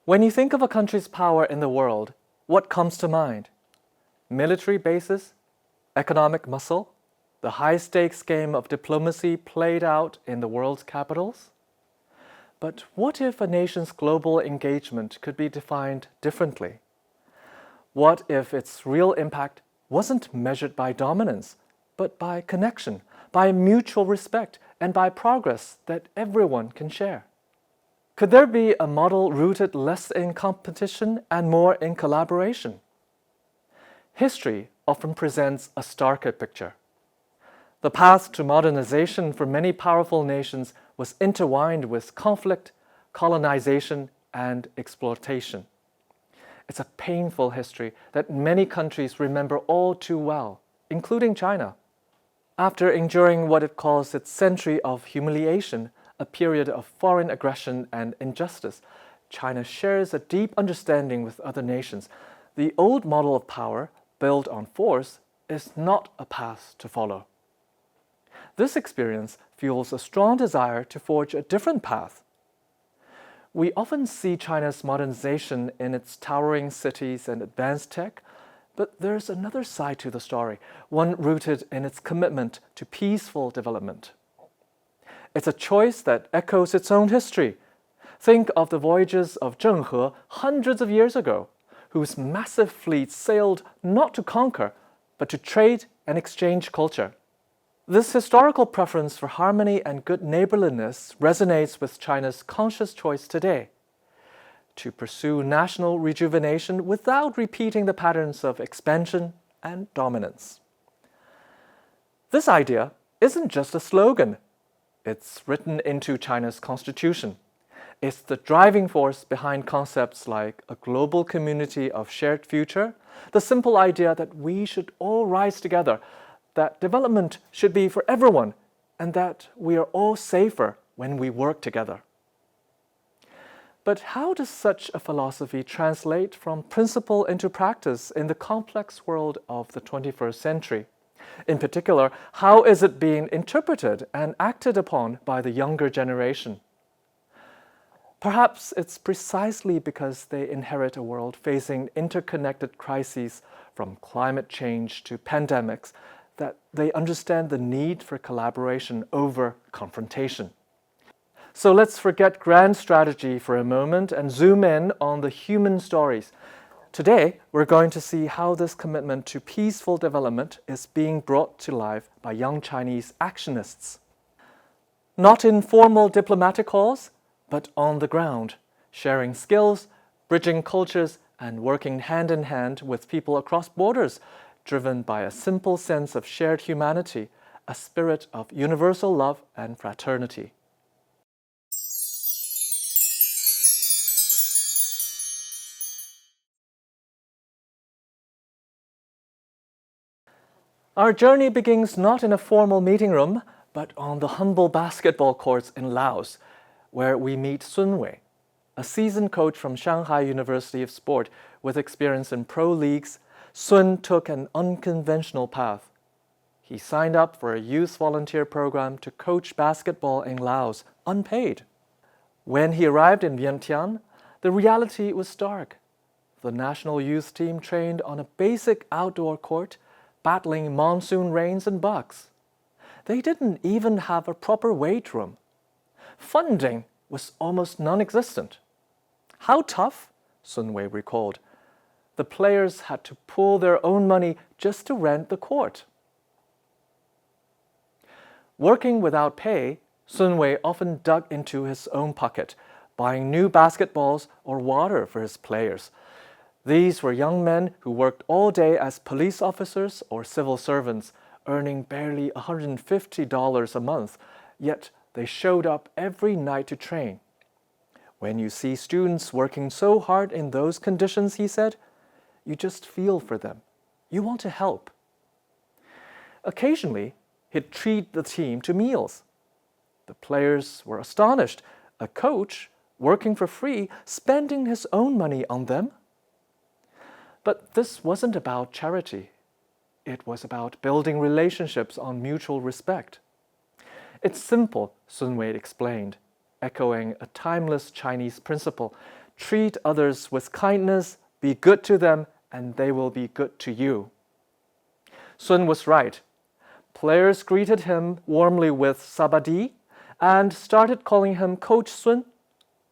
When you think of a country's power in the world, what comes to mind? Military bases? Economic muscle? The high-stakes game of diplomacy played out in the world's capitals? But what if a nation's global engagement could be defined differently? What if its real impact wasn't measured by dominance, but by connection, by mutual respect, and by progress that everyone can share? Could there be a model rooted less in competition and more in collaboration? History often presents a starker picture. The path to modernization for many powerful nations was intertwined with conflict, colonization, and exploitation. It's a painful history that many countries remember all too well, including China. After enduring what it calls its century of humiliation, a period of foreign aggression and injustice, China shares a deep understanding with other nations. The old model of power, built on force, is not a path to follow. This experience fuels a strong desire to forge a different path. We often see China's modernization in its towering cities and advanced tech, but there's another side to the story, one rooted in its commitment to peaceful development. It's a choice that echoes its own history. Think of the voyages of Zheng He hundreds of years ago, whose massive fleets sailed not to conquer, but to trade and exchange culture. This historical preference for harmony and good neighborliness resonates with China's conscious choice today to pursue national rejuvenation without repeating the patterns of expansion and dominance. This idea isn't just a slogan. It's written into China's constitution. It's the driving force behind concepts like a global community of shared future, the simple idea that we should all rise together, that development should be for everyone, and that we are all safer when we work together. But how does such a philosophy translate from principle into practice in the complex world of the 21st century? In particular, how is it being interpreted and acted upon by the younger generation? Perhaps it's precisely because they inherit a world facing interconnected crises, from climate change to pandemics, that they understand the need for collaboration over confrontation. So let's forget grand strategy for a moment and zoom in on the human stories. Today, we're going to see how this commitment to peaceful development is being brought to life by young Chinese actionists. Not in formal diplomatic halls, but on the ground, sharing skills, bridging cultures, and working hand in hand with people across borders, driven by a simple sense of shared humanity, a spirit of universal love and fraternity. Our journey begins not in a formal meeting room, but on the humble basketball courts in Laos, where we meet Sun Wei, a seasoned coach from Shanghai University of Sport with experience in pro leagues. Sun took an unconventional path. He signed up for a youth volunteer program to coach basketball in Laos, unpaid. When he arrived in Vientiane, the reality was stark. The national youth team trained on a basic outdoor court, battling monsoon rains and bugs. They didn't even have a proper weight room. Funding was almost non-existent. How tough? Sun Wei recalled. The players had to pool their own money just to rent the court. Working without pay, Sun Wei often dug into his own pocket, buying new basketballs or water for his players. These were young men who worked all day as police officers or civil servants, earning barely $150 a month, yet they showed up every night to train. When you see students working so hard in those conditions, he said, you just feel for them. You want to help. Occasionally, he'd treat the team to meals. The players were astonished. A coach, working for free, spending his own money on them? But this wasn't about charity. It was about building relationships on mutual respect. It's simple, Sun Wei explained. echoing a timeless Chinese principle: treat others with kindness, be good to them, and they will be good to you. Sun was right. Players greeted him warmly with sabadi and started calling him Coach Sun.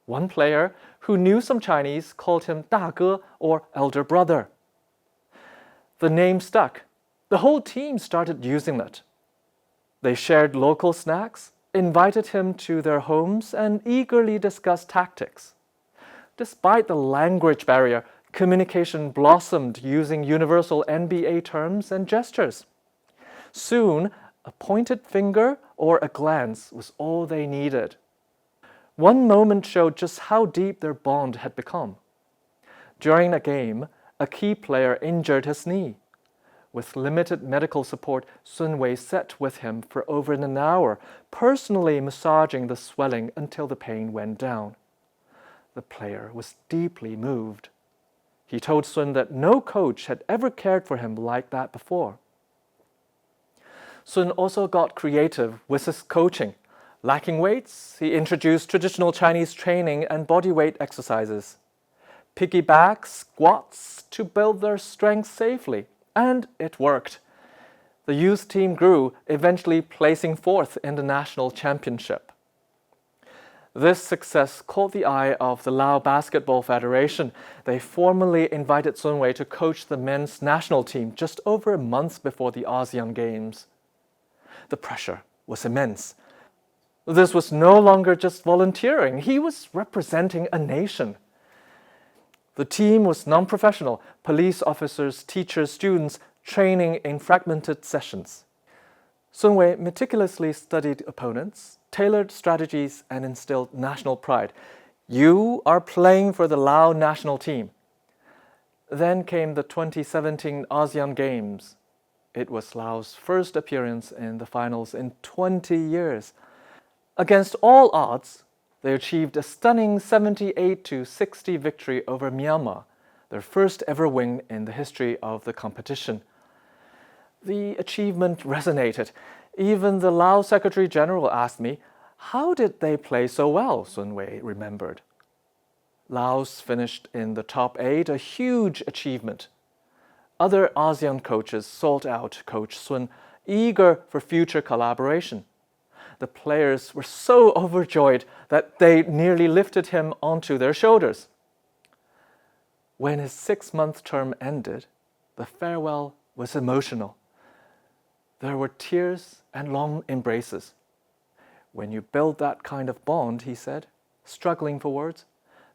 One player, who knew some Chinese, called him 大哥 or elder brother. The name stuck. The whole team started using it. They shared local snacks, invited him to their homes, and eagerly discussed tactics. Despite the language barrier, communication blossomed using universal NBA terms and gestures. Soon, a pointed finger or a glance was all they needed. One moment showed just how deep their bond had become. During a game, a key player injured his knee. With limited medical support, Sun Wei sat with him for over an hour, personally massaging the swelling until the pain went down. The player was deeply moved. He told Sun that no coach had ever cared for him like that before. Sun also got creative with his coaching. Lacking weights, he introduced traditional Chinese training and bodyweight exercises. Piggyback squats to build their strength safely. And it worked. The youth team grew, eventually placing fourth in the national championship. This success caught the eye of the Lao Basketball Federation. They formally invited Sun Wei to coach the men's national team just over a month before the ASEAN Games. The pressure was immense. This was no longer just volunteering. He was representing a nation. The team was non-professional, police officers, teachers, students, training in fragmented sessions. Sun Wei meticulously studied opponents, tailored strategies, and instilled national pride. You are playing for the Lao national team. Then came the 2017 ASEAN Games. It was Laos' first appearance in the finals in 20 years. Against all odds, they achieved a stunning 78-60 victory over Myanmar, their first ever win in the history of the competition. The achievement resonated. Even the Lao Secretary General asked me, how did they play so well? Sun Wei remembered. Laos finished in the top 8, a huge achievement. Other ASEAN coaches sought out Coach Sun, eager for future collaboration. The players were so overjoyed that they nearly lifted him onto their shoulders. When his 6-month term ended, the farewell was emotional. There were tears and long embraces. When you build that kind of bond, he said, struggling for words,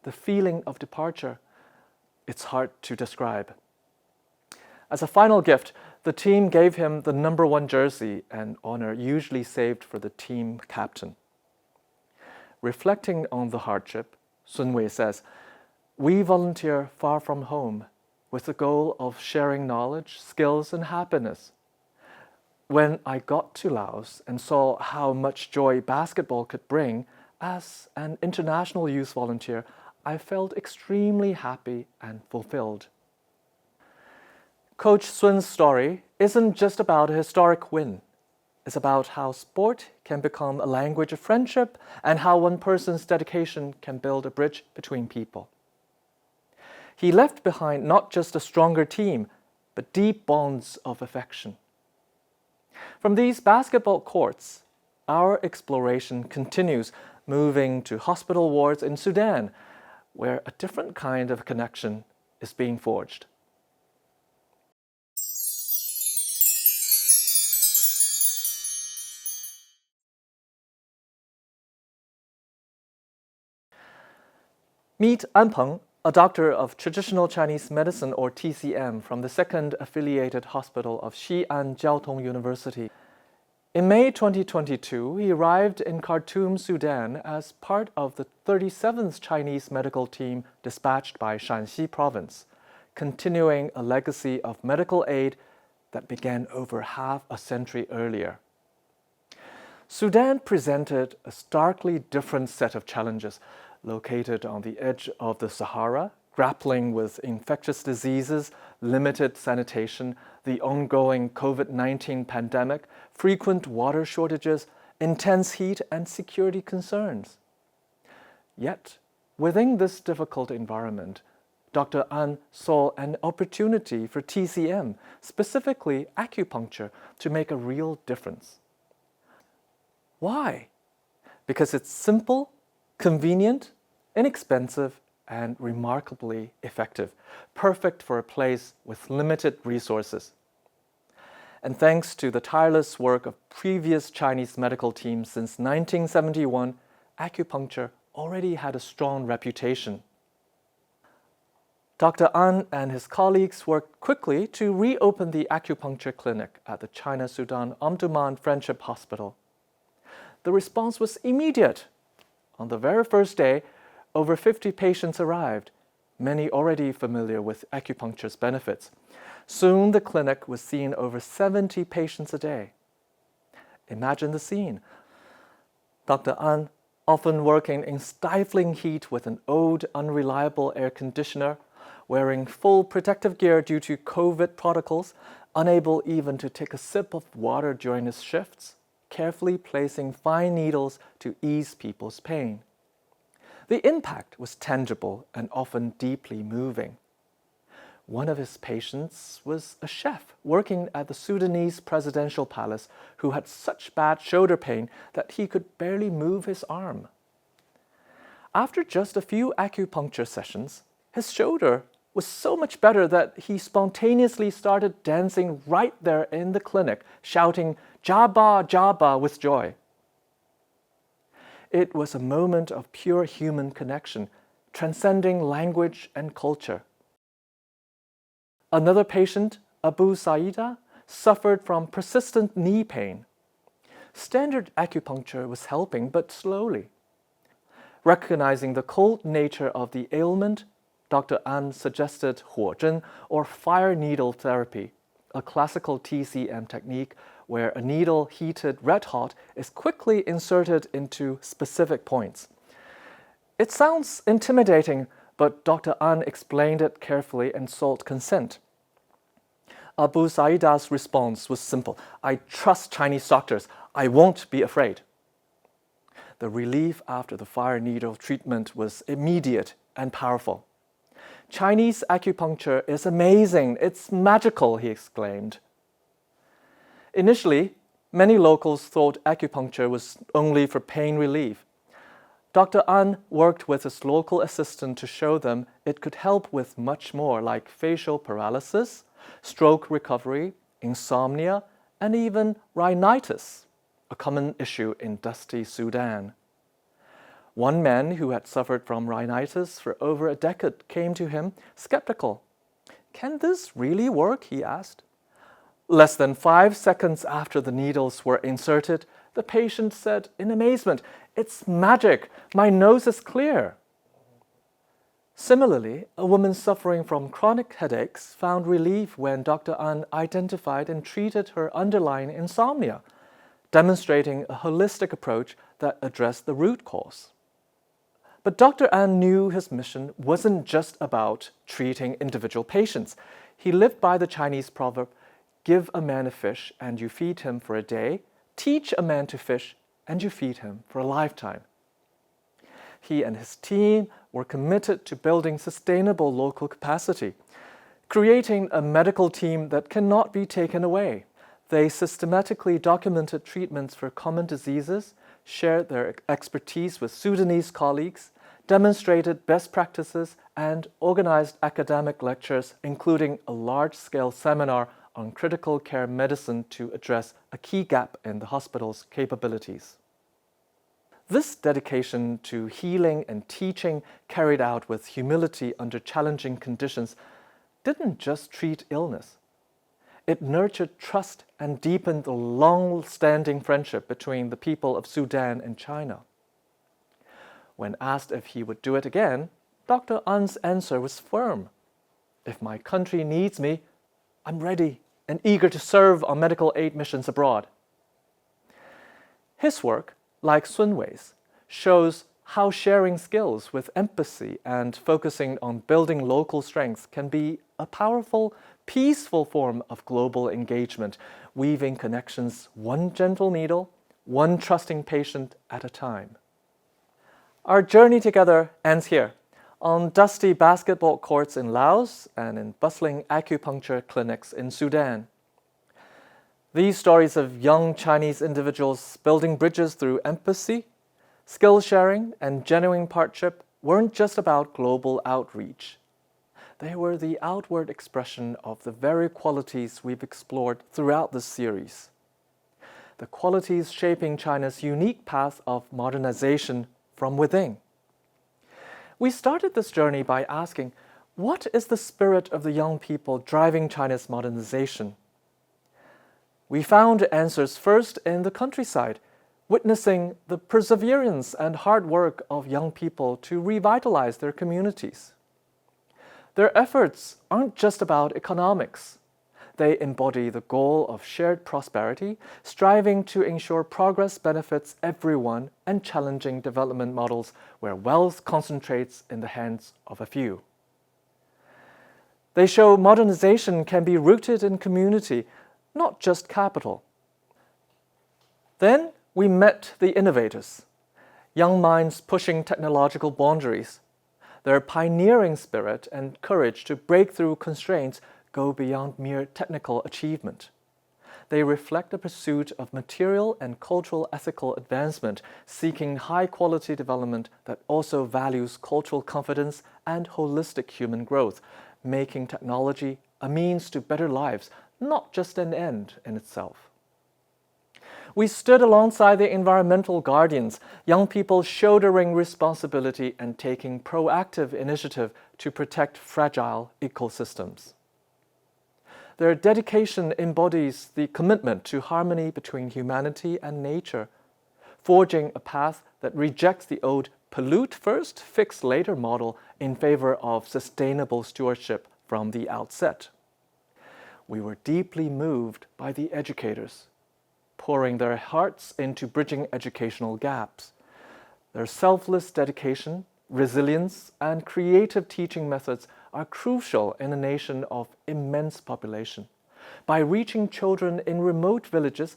the feeling of departure, it's hard to describe. As a final gift, the team gave him the number 1 jersey, an honor usually saved for the team captain. Reflecting on the hardship, Sun Wei says, we volunteer far from home with the goal of sharing knowledge, skills, and happiness. When I got to Laos and saw how much joy basketball could bring, as an international youth volunteer, I felt extremely happy and fulfilled. Coach Sun's story isn't just about a historic win. It's about how sport can become a language of friendship and how one person's dedication can build a bridge between people. He left behind not just a stronger team, but deep bonds of affection. From these basketball courts, our exploration continues, moving to hospital wards in Sudan, where a different kind of connection is being forged. Meet An Peng, a doctor of traditional Chinese medicine or TCM from the second affiliated hospital of Xi'an Jiaotong University. In May 2022, he arrived in Khartoum, Sudan as part of the 37th Chinese medical team dispatched by Shanxi province, continuing a legacy of medical aid that began over half a century earlier. Sudan presented a starkly different set of challenges. Located on the edge of the Sahara, grappling with infectious diseases, limited sanitation, the ongoing COVID-19 pandemic, frequent water shortages, intense heat, and security concerns. Yet, within this difficult environment, Dr. An saw an opportunity for TCM, specifically acupuncture, to make a real difference. Why? Because it's simple, convenient, inexpensive, and remarkably effective, perfect for a place with limited resources. And thanks to the tireless work of previous Chinese medical teams since 1971, acupuncture already had a strong reputation. Dr. An and his colleagues worked quickly to reopen the acupuncture clinic at the China-Sudan Omdurman Friendship Hospital. The response was immediate. On the very first day, over 50 patients arrived, many already familiar with acupuncture's benefits. Soon the clinic was seeing over 70 patients a day. Imagine the scene. Dr. An, often working in stifling heat with an old, unreliable air conditioner, wearing full protective gear due to COVID protocols, unable even to take a sip of water during his shifts, carefully placing fine needles to ease people's pain. The impact was tangible and often deeply moving. One of his patients was a chef working at the Sudanese presidential palace who had such bad shoulder pain that he could barely move his arm. After just a few acupuncture sessions, his shoulder was so much better that he spontaneously started dancing right there in the clinic, shouting "Jaba, Jaba" with joy. It was a moment of pure human connection, transcending language and culture. Another patient, Abu Saida, suffered from persistent knee pain. Standard acupuncture was helping, but slowly. Recognizing the cold nature of the ailment, Dr. An suggested 火针 or fire needle therapy, a classical TCM technique where a needle heated red hot is quickly inserted into specific points. It sounds intimidating, but Dr. An explained it carefully and sought consent. Abu Saida's response was simple: "I trust Chinese doctors. I won't be afraid." The relief after the fire needle treatment was immediate and powerful. "Chinese acupuncture is amazing. It's magical," he exclaimed. Initially, many locals thought acupuncture was only for pain relief. Dr. An worked with his local assistant to show them it could help with much more, like facial paralysis, stroke recovery, insomnia, and even rhinitis, a common issue in dusty Sudan. One man who had suffered from rhinitis for over a decade came to him skeptical. "Can this really work?" he asked. Less than 5 seconds after the needles were inserted, the patient said in amazement, "It's magic! My nose is clear." Similarly, a woman suffering from chronic headaches found relief when Dr. An identified and treated her underlying insomnia, demonstrating a holistic approach that addressed the root cause. But Dr. An knew his mission wasn't just about treating individual patients. He lived by the Chinese proverb, "Give a man a fish and you feed him for a day. Teach a man to fish and you feed him for a lifetime." He and his team were committed to building sustainable local capacity, creating a medical team that cannot be taken away. They systematically documented treatments for common diseases, shared their expertise with Sudanese colleagues, demonstrated best practices, and organized academic lectures, including a large-scale seminar on critical care medicine to address a key gap in the hospital's capabilities. This dedication to healing and teaching, carried out with humility under challenging conditions, didn't just treat illness. It nurtured trust and deepened the long-standing friendship between the people of Sudan and China. When asked if he would do it again, Dr. An's answer was firm. "If my country needs me, I'm ready and eager to serve on medical aid missions abroad." His work, like Sun Wei's, shows how sharing skills with empathy and focusing on building local strengths can be a powerful, peaceful form of global engagement, weaving connections one gentle needle, one trusting patient at a time. Our journey together ends here, on dusty basketball courts in Laos and in bustling acupuncture clinics in Sudan. These stories of young Chinese individuals building bridges through empathy, skill sharing, and genuine partnership weren't just about global outreach. They were the outward expression of the very qualities we've explored throughout this series. The qualities shaping China's unique path of modernization from within. We started this journey by asking, what is the spirit of the young people driving China's modernization? We found answers first in the countryside, witnessing the perseverance and hard work of young people to revitalize their communities. Their efforts aren't just about economics. They embody the goal of shared prosperity, striving to ensure progress benefits everyone and challenging development models where wealth concentrates in the hands of a few. They show modernization can be rooted in community, not just capital. Then we met the innovators, young minds pushing technological boundaries. Their pioneering spirit and courage to break through constraints go beyond mere technical achievement. They reflect a pursuit of material and cultural ethical advancement, seeking high-quality development that also values cultural confidence and holistic human growth, making technology a means to better lives, not just an end in itself. We stood alongside the environmental guardians, young people shouldering responsibility and taking proactive initiative to protect fragile ecosystems. Their dedication embodies the commitment to harmony between humanity and nature, forging a path that rejects the old pollute first, fix later model in favor of sustainable stewardship from the outset. We were deeply moved by the educators, pouring their hearts into bridging educational gaps. Their selfless dedication, resilience, and creative teaching methods are crucial in a nation of immense population. By reaching children in remote villages,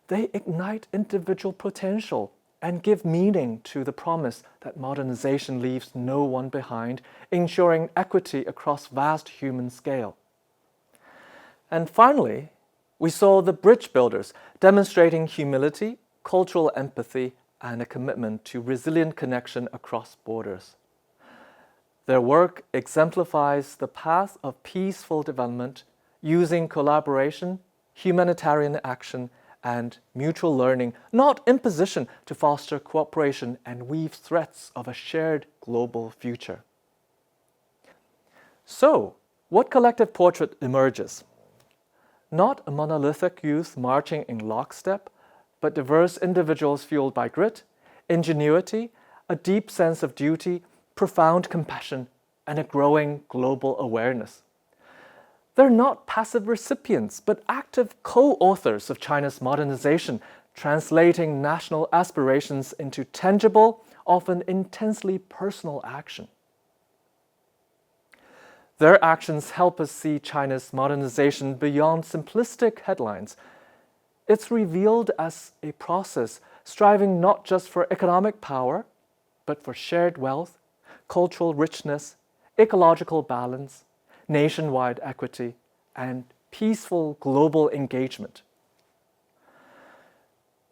they ignite individual potential and give meaning to the promise that modernization leaves no one behind, ensuring equity across vast human scale. And finally, we saw the bridge builders demonstrating humility, cultural empathy, and a commitment to resilient connection across borders. Their work exemplifies the path of peaceful development using collaboration, humanitarian action, and mutual learning, not imposition, to foster cooperation and weave threads of a shared global future. So, what collective portrait emerges? Not a monolithic youth marching in lockstep, but diverse individuals fueled by grit, ingenuity, a deep sense of duty, profound compassion, and a growing global awareness. They're not passive recipients, but active co-authors of China's modernization, translating national aspirations into tangible, often intensely personal action. Their actions help us see China's modernization beyond simplistic headlines. It's revealed as a process striving not just for economic power, but for shared wealth, cultural richness, ecological balance, nationwide equity, and peaceful global engagement.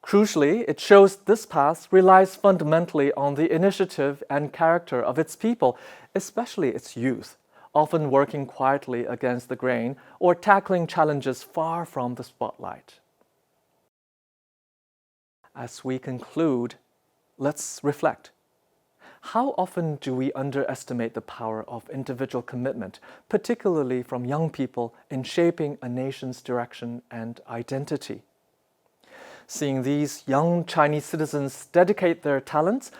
Crucially, it shows this path relies fundamentally on the initiative and character of its people, especially its youth, often working quietly against the grain or tackling challenges far from the spotlight. As we conclude, let's reflect. How often do we underestimate the power of individual commitment, particularly from young people, in shaping a nation's direction and identity? Seeing these young Chinese citizens dedicate their talents,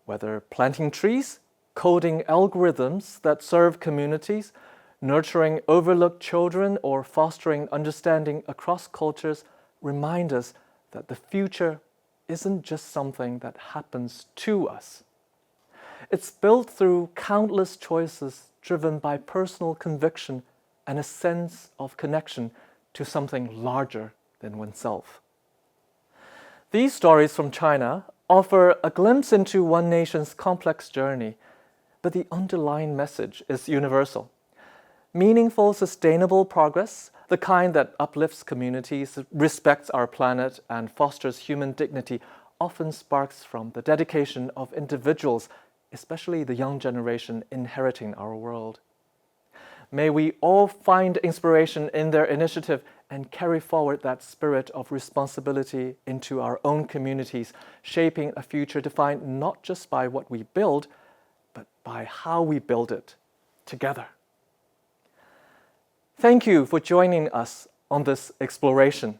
whether planting trees, coding algorithms that serve communities, nurturing overlooked children, or fostering understanding across cultures, remind us that the future isn't just something that happens to us. It's built through countless choices driven by personal conviction and a sense of connection to something larger than oneself. These stories from China offer a glimpse into one nation's complex journey, but the underlying message is universal. Meaningful, sustainable progress, the kind that uplifts communities, respects our planet, and fosters human dignity, often sparks from the dedication of individuals, especially the young generation inheriting our world. May we all find inspiration in their initiative and carry forward that spirit of responsibility into our own communities, shaping a future defined not just by what we build, but by how we build it together. Thank you for joining us on this exploration.